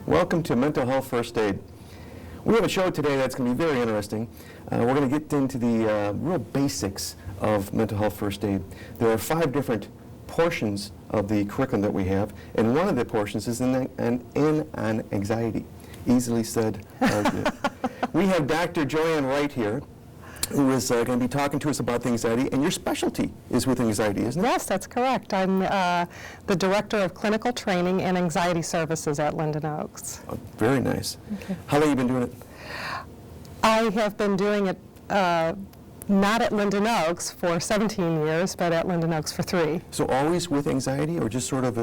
Welcome to Mental Health First Aid. We have a show today that's going to be very interesting. We're going to get into the real basics of mental health first aid. There are 5 different portions of the curriculum that we have, and one of the portions is in on anxiety. Easily said. We have Dr. Joann Wright here, who is going to be talking to us about the anxiety, and your specialty is with anxiety, isn't it? Yes, that's correct. I'm the Director of Clinical Training and Anxiety Services at Linden Oaks. Oh, very nice. Okay. How long have you been doing it? I have been doing it not at Linden Oaks for 17 years, but at Linden Oaks for 3. So always with anxiety, or just sort of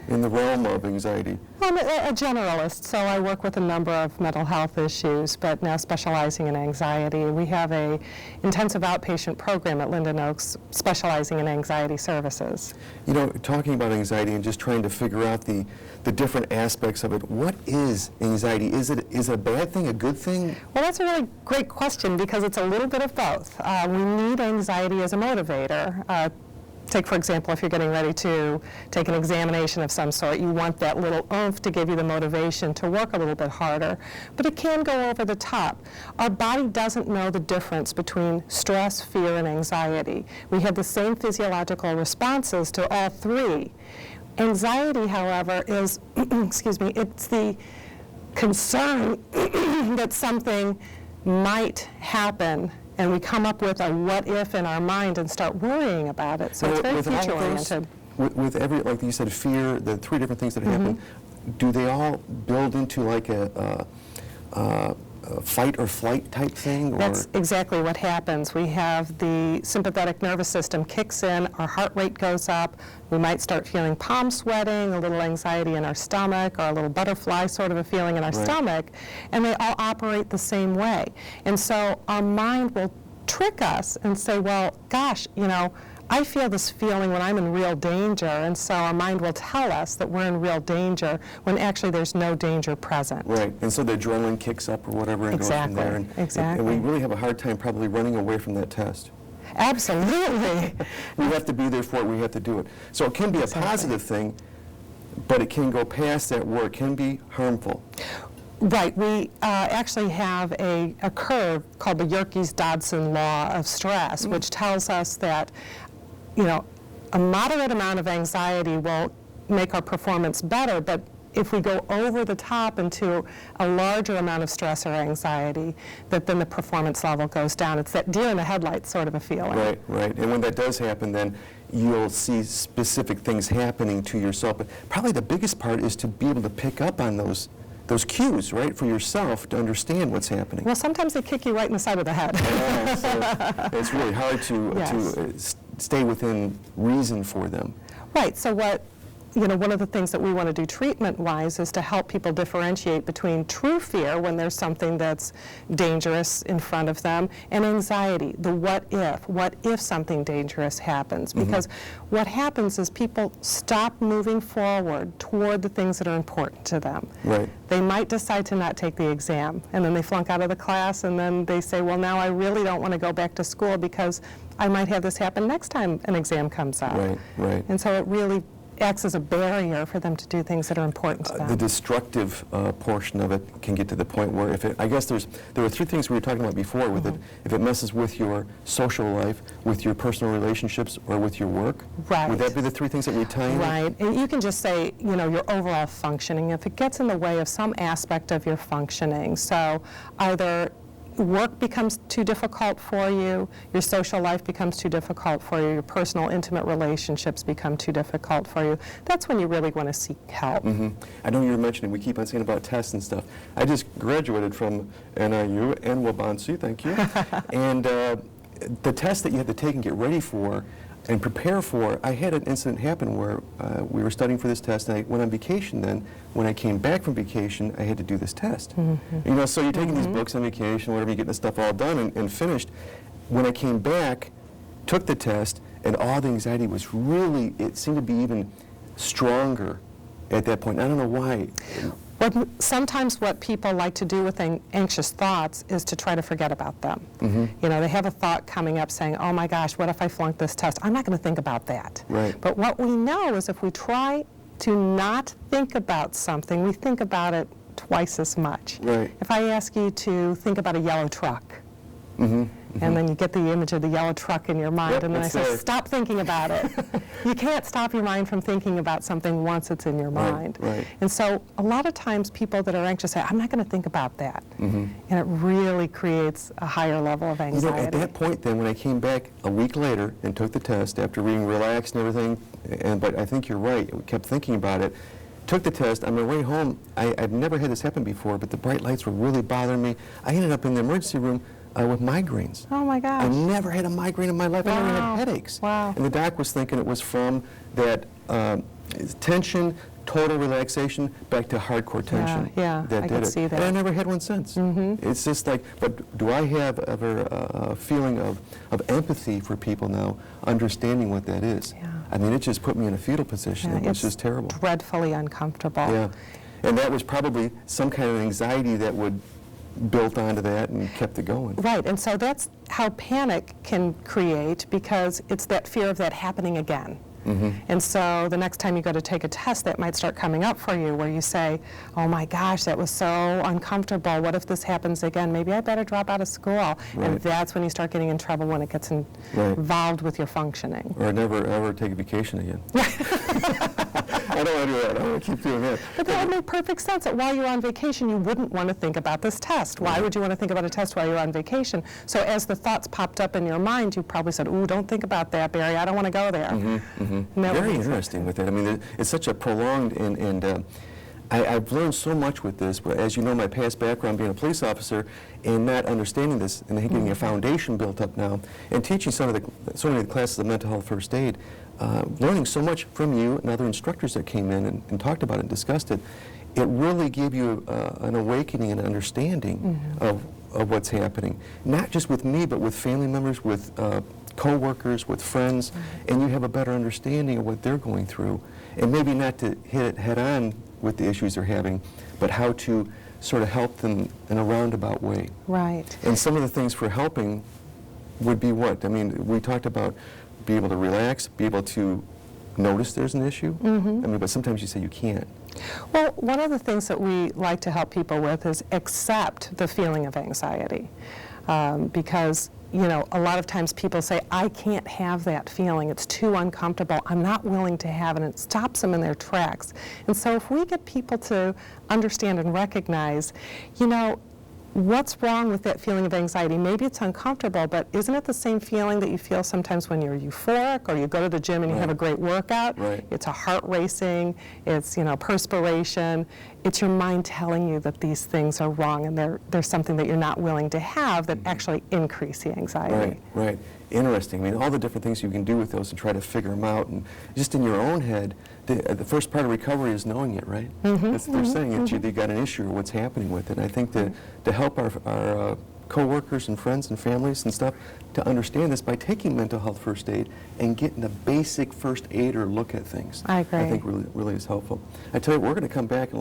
in the realm of anxiety? I'm a generalist, so I work with a number of mental health issues, but now specializing in anxiety. We have a intensive outpatient program at Linden Oaks specializing in anxiety services. You know, talking about anxiety and just trying to figure out the different aspects of it, what is anxiety? Is it a bad thing, a good thing? Well, that's a really great question because it's a little bit of both. We need anxiety as a motivator. Take, for example, if you're getting ready to take an examination of some sort, you want that little oomph to give you the motivation to work a little bit harder, but it can go over the top. Our body doesn't know the difference between stress, fear, and anxiety. We have the same physiological responses to all 3. Anxiety, however, is, excuse me, it's the concern that something might happen, and we come up with a what if in our mind and start worrying about it. So it's very future oriented. With every, like you said, fear, the 3 different things that happen, do they all build into like a fight or flight type thing? Or? That's exactly what happens. We have the sympathetic nervous system kicks in, our heart rate goes up, we might start feeling palm sweating, a little anxiety in our stomach, or a little butterfly sort of a feeling in our stomach, and they all operate the same way. And so our mind will trick us and say, well, gosh, you know, I feel this feeling when I'm in real danger, and so our mind will tell us that we're in real danger when actually there's no danger present. Right, and so the adrenaline kicks up or whatever and goes from there. Exactly. And we really have a hard time probably running away from that test. Absolutely. We have to be there for it, we have to do it. So it can be a positive thing, but it can go past that where it can be harmful. Right. We actually have a curve called the Yerkes-Dodson law of stress, which tells us that, you know, a moderate amount of anxiety will make our performance better, but if we go over the top into a larger amount of stress or anxiety, that then the performance level goes down. It's that deer in the headlights sort of a feeling. Right, right. And when that does happen, then you'll see specific things happening to yourself. But probably the biggest part is to be able to pick up on those cues, right, for yourself to understand what's happening. Well, sometimes they kick you right in the side of the head. Yeah, so it's really hard to stay within reason for them. Right. So one of the things that we want to do treatment-wise is to help people differentiate between true fear when there's something that's dangerous in front of them, and anxiety, the what if something dangerous happens. Because what happens is people stop moving forward toward the things that are important to them. Right. They might decide to not take the exam, and then they flunk out of the class, and then they say, well, now I really don't want to go back to school because I might have this happen next time an exam comes out. Right, right. And so it really acts as a barrier for them to do things that are important to them. The destructive portion of it can get to the point where I guess there were 3 things we were talking about before with it. If it messes with your social life, with your personal relationships, or with your work. Right. Would that be the 3 things that we tie in? Right. And you can just say, you know, your overall functioning. If it gets in the way of some aspect of your functioning, so either work becomes too difficult for you, your social life becomes too difficult for you, your personal, intimate relationships become too difficult for you, that's when you really want to seek help. I know you were mentioning, we keep on saying about tests and stuff. I just graduated from NIU and Wabansi, thank you. And the test that you had to take and get ready for and prepare for, I had an incident happen where we were studying for this test, and I went on vacation then. When I came back from vacation, I had to do this test. You know, so you're taking these books on vacation, whatever, you're getting this stuff all done and finished. When I came back, took the test, and all the anxiety was really, it seemed to be even stronger at that point. I don't know why. Sometimes what people like to do with anxious thoughts is to try to forget about them. You know, they have a thought coming up saying, oh my gosh, what if I flunk this test? I'm not going to think about that. Right. But what we know is if we try to not think about something, we think about it twice as much. Right. If I ask you to think about a yellow truck, Mm-hmm. and then you get the image of the yellow truck in your mind, Yep, and then I it's say, there. stop thinking about it. You can't stop your mind from thinking about something once it's in your Right, mind. right. And so a lot of times people that are anxious say, I'm not going to think about that. Mm-hmm. And it really creates a higher level of You know, anxiety. at that point then, when I came back a week later and took the test after being relaxed and everything, but I think you're right, we kept thinking about it, took the test, on my way home, I've never had this happen before, but the bright lights were really bothering me. I ended up in the emergency room with migraines. Oh my gosh. I never had a migraine in my life. I never Wow. had headaches. Wow. And the doc was thinking it was from that tension, total relaxation, back to hardcore tension. yeah, that I did could it. see that. And I never had one since. It's just like, but do I have ever a feeling of empathy for people now, understanding what that is? Yeah. I mean, it just put me in a fetal position. Yeah, It was it's just terrible. dreadfully uncomfortable. Yeah. And that was probably some kind of anxiety that would built onto that and kept it going. Right, and so that's how panic can create, because it's that fear of that happening again. And so the next time you go to take a test, that might start coming up for you, where you say, oh my gosh, that was so uncomfortable. What if this happens again? Maybe I better drop out of school. Right. And that's when you start getting in trouble, when it gets Right. involved with your functioning. Or never ever take a vacation again. I don't want to do that. I want to keep doing that. But that would make perfect sense, that while you're on vacation, you wouldn't want to think about this test. Why would you want to think about a test while you're on vacation? So as the thoughts popped up in your mind, you probably said, ooh, don't think about that, Barry. I don't want to go there. And that would Very make sense. interesting with that. I mean, it's such a prolonged, and I've learned so much with this, but as you know, my past background being a police officer and not understanding this and getting a foundation built up now, and teaching so many of the classes of mental health first aid, learning so much from you and other instructors that came in and talked about it and discussed it, it really gave you an awakening and understanding of what's happening, not just with me, but with family members, with co-workers, with friends, and you have a better understanding of what they're going through, and maybe not to hit it head on with the issues they're having, but how to sort of help them in a roundabout way. Right. And some of the things for helping would be what? I mean, we talked about be able to relax, be able to notice there's an issue. I mean, but sometimes you say you can't. Well, one of the things that we like to help people with is accept the feeling of anxiety. Because, you know, a lot of times people say, I can't have that feeling. It's too uncomfortable. I'm not willing to have it. And it stops them in their tracks. And so if we get people to understand and recognize, you know, what's wrong with that feeling of anxiety? Maybe it's uncomfortable, but isn't it the same feeling that you feel sometimes when you're euphoric, or you go to the gym and you have a great workout? Right. It's a heart racing, it's, you know, perspiration. It's your mind telling you that these things are wrong, and there's something that you're not willing to have that actually increase the anxiety. Right, right. Interesting. I mean, all the different things you can do with those and try to figure them out. And just in your own head, the first part of recovery is knowing it, right? That's what they're saying, that you got an issue or what's happening with it. And I think to help our co-workers and friends and families and stuff to understand this by taking mental health first aid and getting a basic first aider look at things. I agree. I think really is helpful. I tell you, we're going to come back a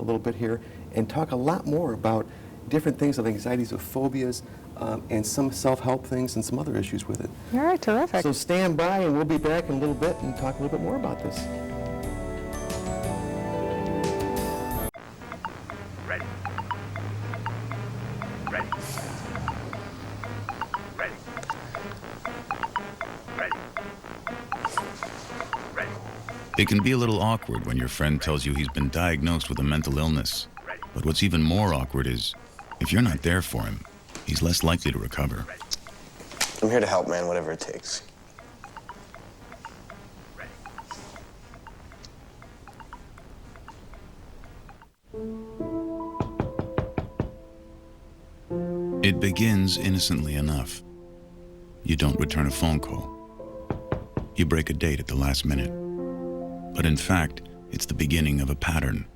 little bit here and talk a lot more about different things of anxieties, of phobias, and some self-help things and some other issues with it. All right, terrific. So stand by, and we'll be back in a little bit and talk a little bit more about this. Ready. Ready. Ready. Ready. Ready. It can be a little awkward when your friend tells you he's been diagnosed with a mental illness. But what's even more awkward is, if you're not there for him, he's less likely to recover. I'm here to help, man, whatever it takes. It begins innocently enough. You don't return a phone call. You break a date at the last minute. But in fact, it's the beginning of a pattern.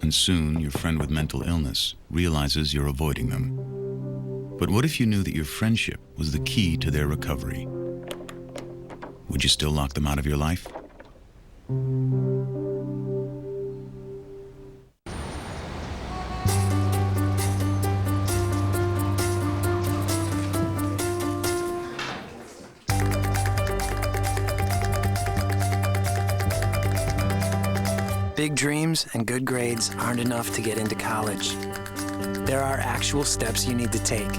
And soon, your friend with mental illness realizes you're avoiding them. But what if you knew that your friendship was the key to their recovery? Would you still lock them out of your life? Big dreams and good grades aren't enough to get into college. There are actual steps you need to take.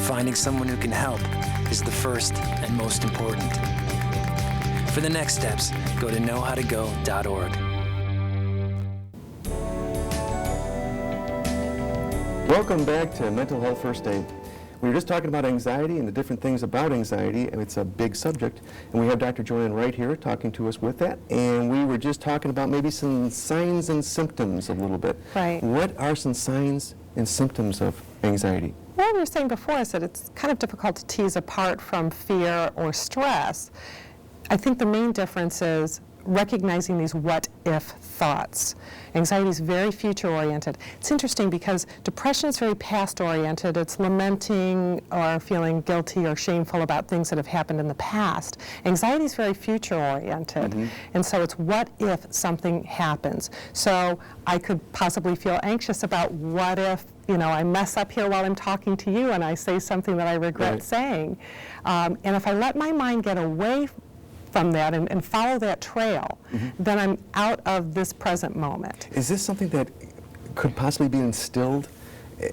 Finding someone who can help is the first and most important. For the next steps, go to knowhowtogo.org. Welcome back to Mental Health First Aid. We were just talking about anxiety and the different things about anxiety, and it's a big subject. And we have Dr. Joann Wright here talking to us with that. And we were just talking about maybe some signs and symptoms a little bit. Right. What are some signs and symptoms of anxiety? What we were saying before is that it's kind of difficult to tease apart from fear or stress. I think the main difference is recognizing these what-if thoughts. Anxiety is very future-oriented. It's interesting because depression is very past-oriented. It's lamenting or feeling guilty or shameful about things that have happened in the past. Anxiety is very future-oriented. And so it's what if something happens. So I could possibly feel anxious about what if, you know, I mess up here while I'm talking to you and I say something that I regret saying. And if I let my mind get away from that and follow that trail, then I'm out of this present moment. Is this something that could possibly be instilled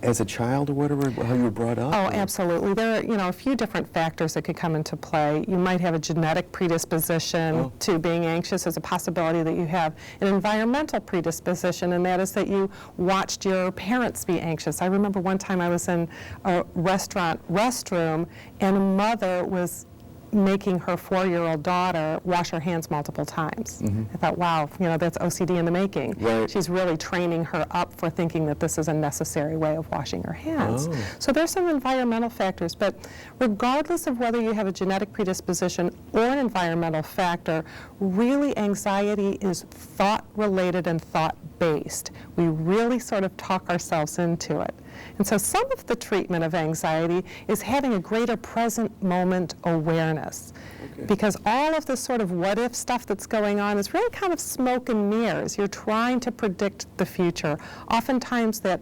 as a child or whatever, how you were brought up? Oh, or? absolutely. There are, you know, a few different factors that could come into play. You might have a genetic predisposition to being anxious. There's a possibility that you have an environmental predisposition, and that is that you watched your parents be anxious. I remember one time I was in a restaurant restroom, and a mother was making her 4-year-old daughter wash her hands multiple times. I thought, wow, you know, that's OCD in the making. Right. She's really training her up for thinking that this is a necessary way of washing her hands. So there's some environmental factors, but regardless of whether you have a genetic predisposition or an environmental factor, really anxiety is thought-related and thought-based. We really sort of talk ourselves into it. And so some of the treatment of anxiety is having a greater present moment awareness. Because all of this sort of what-if stuff that's going on is really kind of smoke and mirrors. You're trying to predict the future. Oftentimes that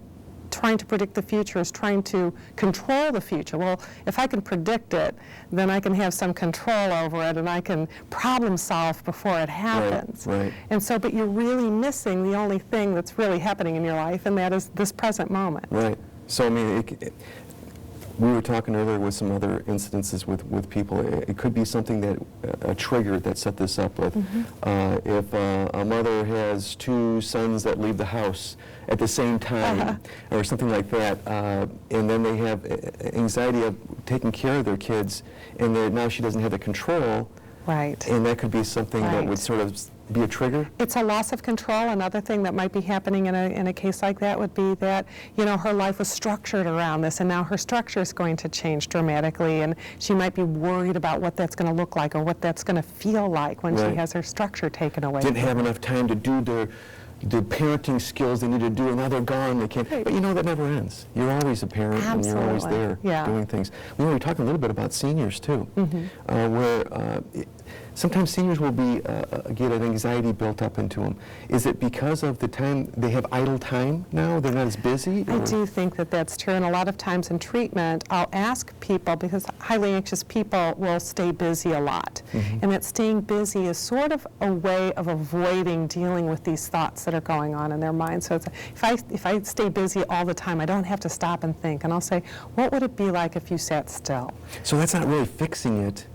trying to predict the future is trying to control the future. Well, if I can predict it, then I can have some control over it and I can problem solve before it happens. Right. And so, but you're really missing the only thing that's really happening in your life, and that is this present moment. Right. So, I mean, we were talking earlier with some other incidences with people. It could be something that, a trigger that set this up with. If a mother has 2 sons that leave the house at the same time, or something like that, and then they have anxiety of taking care of their kids, and now she doesn't have the control. Right. And that could be something that would Right. sort of be a trigger? It's a loss of control. Another thing that might be happening in a case like that would be that, you know, her life was structured around this, and now her structure is going to change dramatically, and she might be worried about what that's going to look like or what that's going to feel like when she has her structure taken away. Didn't have enough time to do the parenting skills they need to do, and now they're gone, they can't. But you know, that never ends. You're always a parent, and you're always there doing things. We were talking a little bit about seniors, too, where sometimes seniors will get an anxiety built up into them. Is it because of the time, they have idle time now? They're not as busy? I do think that that's true, and a lot of times in treatment, I'll ask people, because highly anxious people will stay busy a lot, and that staying busy is sort of a way of avoiding dealing with these thoughts that are going on in their mind. So it's, if I stay busy all the time, I don't have to stop and think, and I'll say, what would it be like if you sat still? So that's not really fixing it.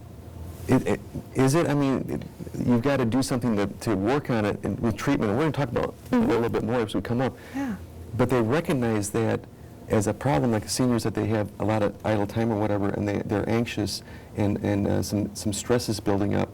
Is it? I mean, you've got to do something to work on it with treatment. And we're going to talk about it a little bit more as we come up. Yeah. But they recognize that as a problem, like the seniors, that they have a lot of idle time or whatever, and they're anxious, and some stress is building up.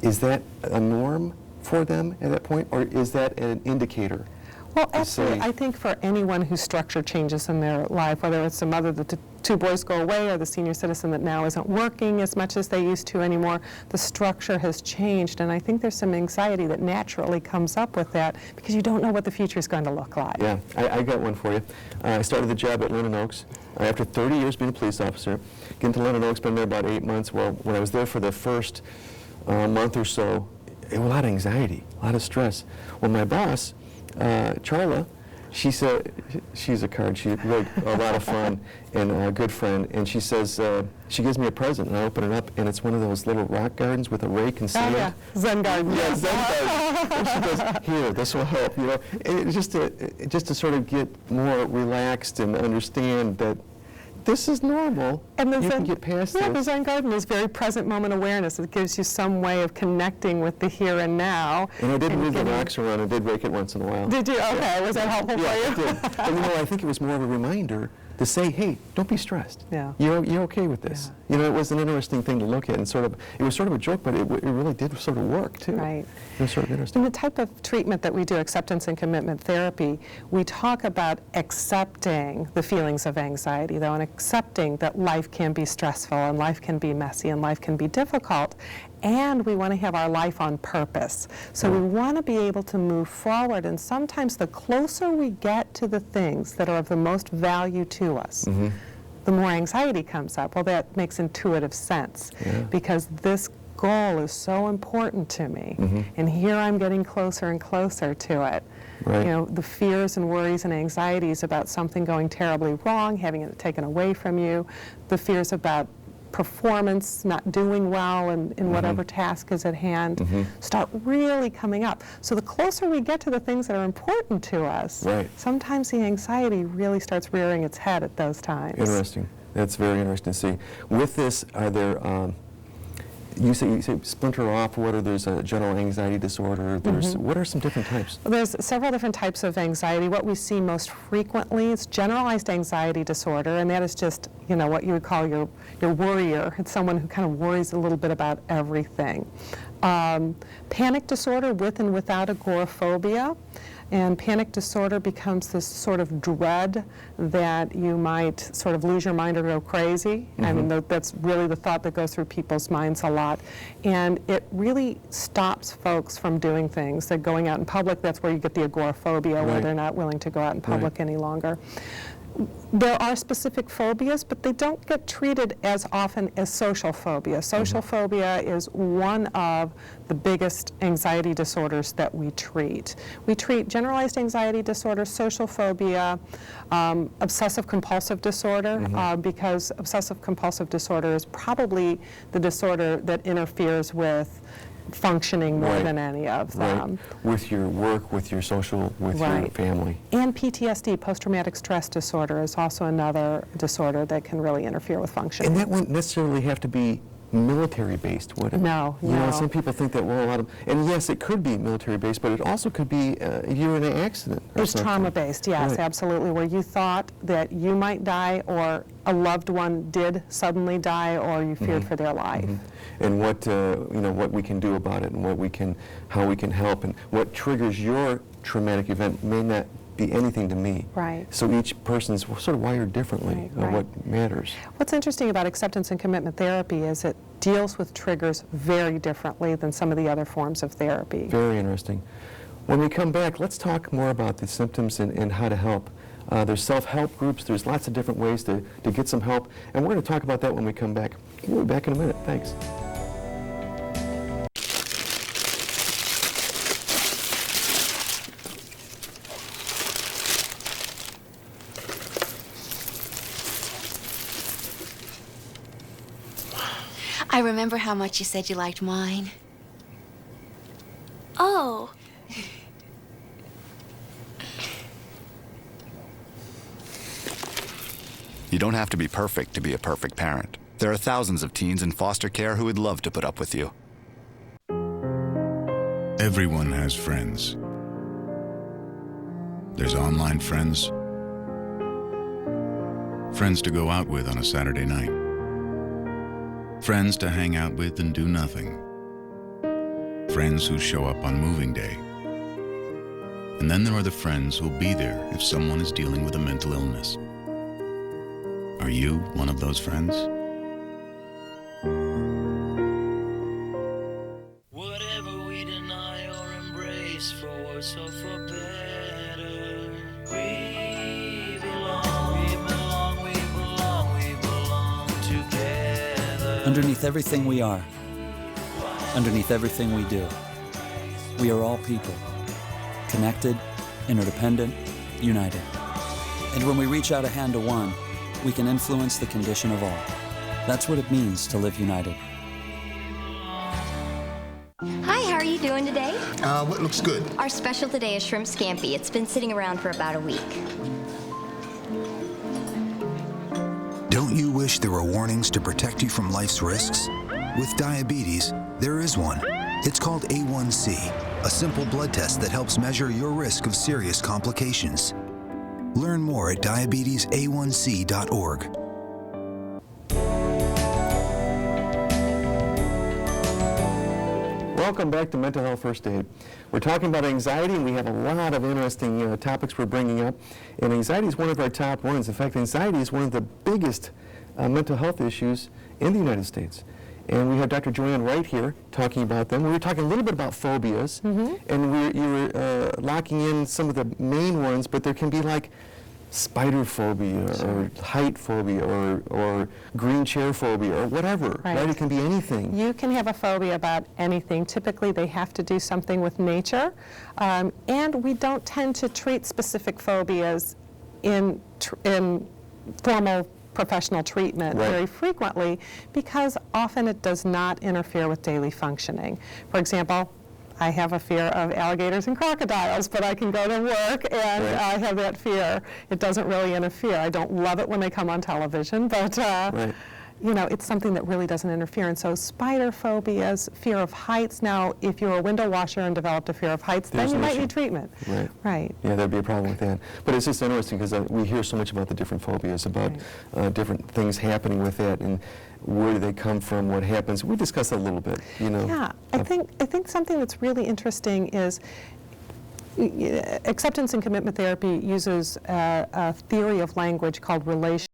Is that a norm for them at that point, or is that an indicator? Well, absolutely. I think for anyone whose structure changes in their life, whether it's the mother that the 2 boys go away or the senior citizen that now isn't working as much as they used to anymore, the structure has changed. And I think there's some anxiety that naturally comes up with that because you don't know what the future is going to look like. Yeah, I got one for you. I started the job at Linden Oaks after 30 years being a police officer. Get into Linden Oaks, been there about 8 months. Well, when I was there for the first month or so, it was a lot of anxiety, a lot of stress. Well, my boss, Charla, She said, she's a card. She's really a lot of fun and a good friend. And she says, she gives me a present, and I open it up, and it's one of those little rock gardens with a rake and sand. Oh, yeah. Zen garden. Yeah, Zen garden. And she goes, here, this will help, you know. And just to sort of get more relaxed and understand that this is normal. And the you Zen, can get past the this. Zen garden is very present moment awareness. It gives you some way of connecting with the here and now. And I did move the getting- rocks around. I did rake it once in a while. Did you? Okay. Was that helpful Yeah, for it you? did. And you know, I think it was more of a reminder to say, hey, don't be stressed. Yeah. You're okay with this. You know, it was an interesting thing to look at, and sort of, it was sort of a joke, but it really did sort of work, too. Right. It was sort of interesting. In the type of treatment that we do, acceptance and commitment therapy, we talk about accepting the feelings of anxiety, though, and accepting that life can be stressful, and life can be messy, and life can be difficult, and we want to have our life on purpose. So we want to be able to move forward, and sometimes the closer we get to the things that are of the most value to us, the more anxiety comes up. Well, that makes intuitive sense, because this goal is so important to me, and here I'm getting closer and closer to it. Right. You know, the fears and worries and anxieties about something going terribly wrong, having it taken away from you, the fears about performance, not doing well in whatever task is at hand, start really coming up. So the closer we get to the things that are important to us, sometimes the anxiety really starts rearing its head at those times. Interesting. That's very interesting to see. With this, are there, you say splinter off, there's a general anxiety disorder, what are some different types? There's several different types of anxiety. What we see most frequently is generalized anxiety disorder, and that is just, you know, what you would call your worrier. It's someone who kind of worries a little bit about everything. Panic disorder with and without agoraphobia. And panic disorder becomes this sort of dread that you might sort of lose your mind or go crazy. I mean, that's really the thought that goes through people's minds a lot. And it really stops folks from doing things. They're going out in public, that's where you get the agoraphobia, where they're not willing to go out in public any longer. There are specific phobias, but they don't get treated as often as social phobia. Social phobia is one of the biggest anxiety disorders that we treat. We treat generalized anxiety disorder, social phobia, obsessive-compulsive disorder, because obsessive-compulsive disorder is probably the disorder that interferes with functioning more than any of them. With your work, with your social, with your family. And PTSD, post-traumatic stress disorder, is also another disorder that can really interfere with functioning. And that wouldn't necessarily have to be military-based, would it? No, You know, some people think that, well, a lot of, and yes, it could be military-based, but it also could be you're in an accident or It's something. trauma-based, yes, absolutely, where you thought that you might die, or a loved one did suddenly die, or you feared for their life. And what you know, what we can do about it, and how we can help, and what triggers your traumatic event may not be anything to me. Right. So each person is sort of wired differently of what matters. What's interesting about acceptance and commitment therapy is it deals with triggers very differently than some of the other forms of therapy. Very interesting. When we come back, let's talk more about the symptoms and how to help. There's self-help groups. There's lots of different ways to get some help, and we're going to talk about that when we come back. We'll be back in a minute. Thanks. I remember how much you said you liked wine. Oh. You don't have to be perfect to be a perfect parent. There are thousands of teens in foster care who would love to put up with you. Everyone has friends. There's online friends, friends to go out with on a Saturday night, friends to hang out with and do nothing, friends who show up on moving day. And then there are the friends who'll be there if someone is dealing with a mental illness. Are you one of those friends? Whatever we deny or embrace, for worse or for better, we belong together. Underneath everything we are, underneath everything we do, we are all people, connected, interdependent, united. And when we reach out a hand to one, we can influence the condition of all. That's what it means to live united. Hi, how are you doing today? What looks good? Our special today is shrimp scampi. It's been sitting around for about a week. Don't you wish there were warnings to protect you from life's risks? With diabetes, there is one. It's called A1C, a simple blood test that helps measure your risk of serious complications. Learn more at diabetesa1c.org. Welcome back to Mental Health First Aid. We're talking about anxiety, and we have a lot of interesting topics we're bringing up. And anxiety is one of our top ones. In fact, anxiety is one of the biggest mental health issues in the United States. And we have Dr. Joann Wright here talking about them. We were talking a little bit about phobias, and you were locking in some of the main ones, but there can be like spider phobia or height phobia or green chair phobia or whatever, right? It can be anything. You can have a phobia about anything. Typically, they have to do something with nature. And we don't tend to treat specific phobias in formal professional treatment very frequently because often it does not interfere with daily functioning. For example, I have a fear of alligators and crocodiles, but I can go to work and I have that fear. It doesn't really interfere. I don't love it when they come on television, but you know, it's something that really doesn't interfere. And so spider phobias, fear of heights. Now, if you're a window washer and developed a fear of heights, then you might need treatment. Right. Yeah, there'd be a problem with that. But it's just interesting because we hear so much about the different phobias, about different things happening with that, and where do they come from, what happens. We discussed that a little bit, you know. Yeah, I think something that's really interesting is acceptance and commitment therapy uses a theory of language called relation.